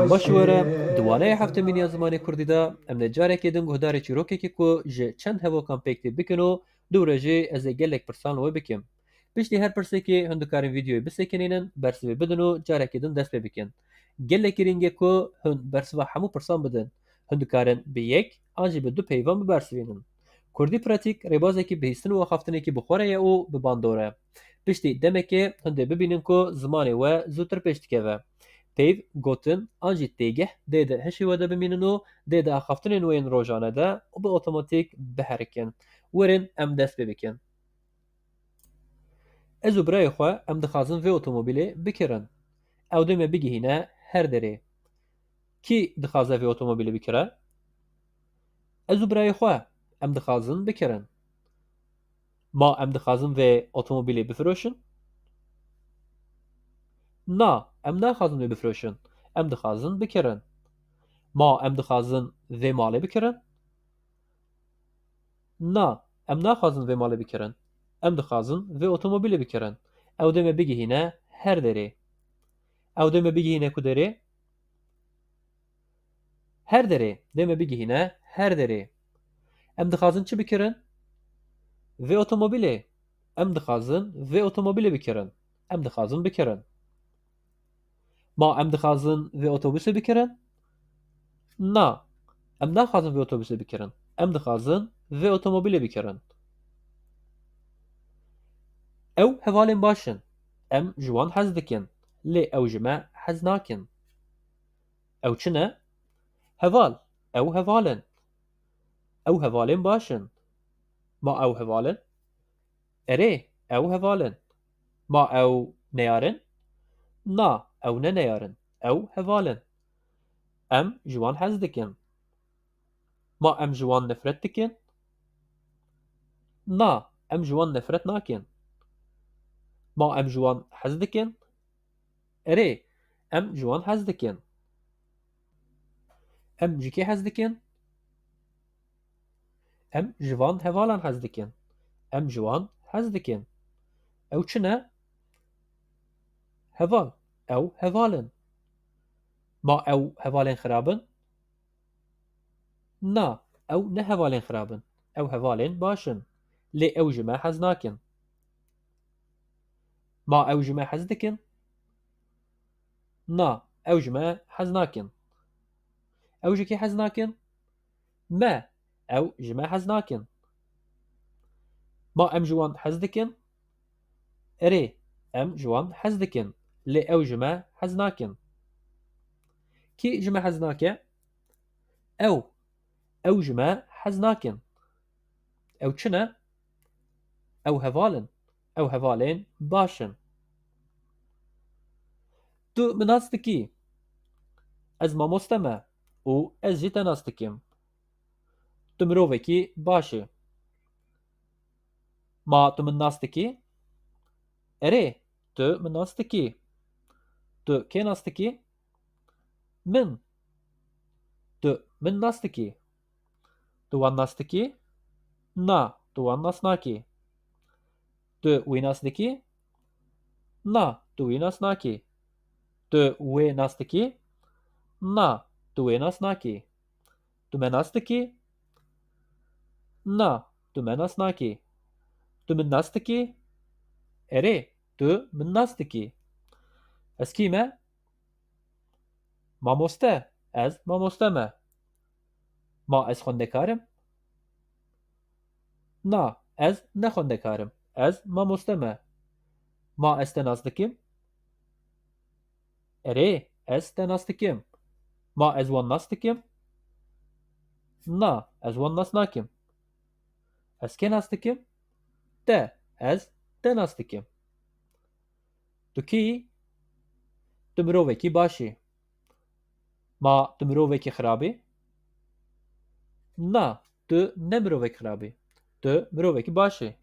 باشوره دوانه هفته مینی زمانی کردی دا ام نجاره که دن گهدار چیروکی که کو جه چند هوا کامپکتی بکنو دوره جه از گلک پرسان لوی بکم پشتی هر پرسه که هندوکارین ویدیوی بسکنینن برسوی بدنو جاره که دن دست بکن گلک رینگه کو هند برسوا همو پرسان بدن هندوکارن به یک آنجی به دو پیوان ببرسوینن کردی پراتیک ریبازه که بهستن و خفتنه که بخوره یا او بباندوره پشتی دمه که هنده ببینن که زمانه و زودتر پشت که پیو گوتن آنجی تیگه دیده هشی وده بمینن و دیده خفتن نوین روزانه ده و به اتوماتیک بحرکن ورن ام دست ببکن ازو برای خواه ام دخازن و اتومبیلی بکرن او دمه بگیهینه هر دره کی دخازه و اتومبیلی بکره ازو برای خواه ام دخازن بکرن ما ام دخازن و اتومبیلی بفروشن نا ام نخازن و بفروشن ام دخازن بکرن ما ام دخازن و مالی بکرن نا ام نخازن و مالی بکرن ام دخازن و اتومبیلی بکرن او دمه بگیهینه هر دره او دمه بگیهینه کدره هر دره دمه بگیهینه هر دره ام دخازن چی بکرن و اتومبیلی ام دخازن و اتومبیلی بکرن ام دخازن بکرن ما ام دخازن و اتوبوسی بکرن نا ام نخازن و اتوبوسی بکرن ام دخازن و اتومبیلی بکرن او هوالین باشن ام جوان حز دکن لی او جمع حز ناکن او چنه هوال او هوالن او هوالین باشن ما او هوالن اره او هوالن ما او نیارن نا او نه نیارن او هوالن ام جوان حز دکن ما ام جوان نفرت دکن نا ام جوان نفرت ناکن ما ام جوان حز دکن اره ام جوان حز دکن ام جکی حز دکن ام جوان هوالان حز دکن ام جوان حز دکن او چنه هوال او هوالن ما او هوالن خرابن نا او نه هوالن خرابن او هوالن باشن لی او جمع حز ناکن ما او جمع حز دکن نا او جمع حز ناکن او جکی حز ناکن ما او جمع حز ناکن ما ام جوان حز دکن اره ام جوان حز دکن لی او جمع حز ناکن کی جمع حز ناکه او جمع حز ناکن او چنه او هوالن او هوالین باشن تو مناستکی از ما مستمع او از جیتا ناستکیم تو مروفکی باشه ما تو من ناستکی اره تو من ناستکی تو کی ناستکی من تو من ناستکی تو وان ناستکی نا تو وان ناسناکی تو وی ناستکی نا تو وی ناسناکی تو وی ناستکی نا تو وی ناسناکی تو من ناستکی نا تو من ناسناکی تو من ناستکی اره تو من ناستکی از کیمه مامۆستا ez mamۆستەمە ما ez خوێندەکارم نا ez ne خوێندەکارم ez mamۆستەمە ما ez te nas dikim erê ez te nas dikim ma ez wan nas dikim na ez wan nas nakim ez kê nas dikim te ez te nas dikim tu kî tu mirovekî baş î ma tu mirovekî xirab î na tu ne mirovek xirab î tu mirovekî baş î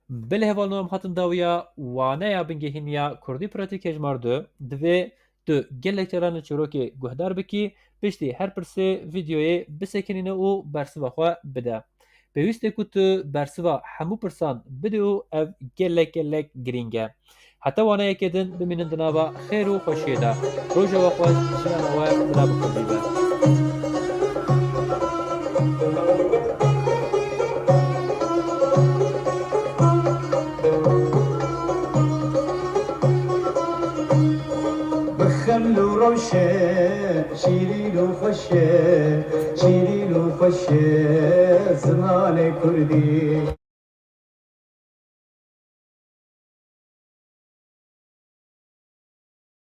Bilê hevalino em hatin dawiya waneya bingehîniya Kurdî Pratik hejmar du divê tu gelek caran li çîrokê guhdar bikî piştî her pirsê vîdyoyê bisekinîne û bersiva xwe bide. پێویستێ کو tu bersiva hemû pirsan bidî û ev gelek girîng e. Heta waneyekê din bimînin di nava xêr û xweşiyê de. Roja we xweş, jiyana we bila bi Kurdî be. بخل وروشه شیرین و خوشه زمان کردی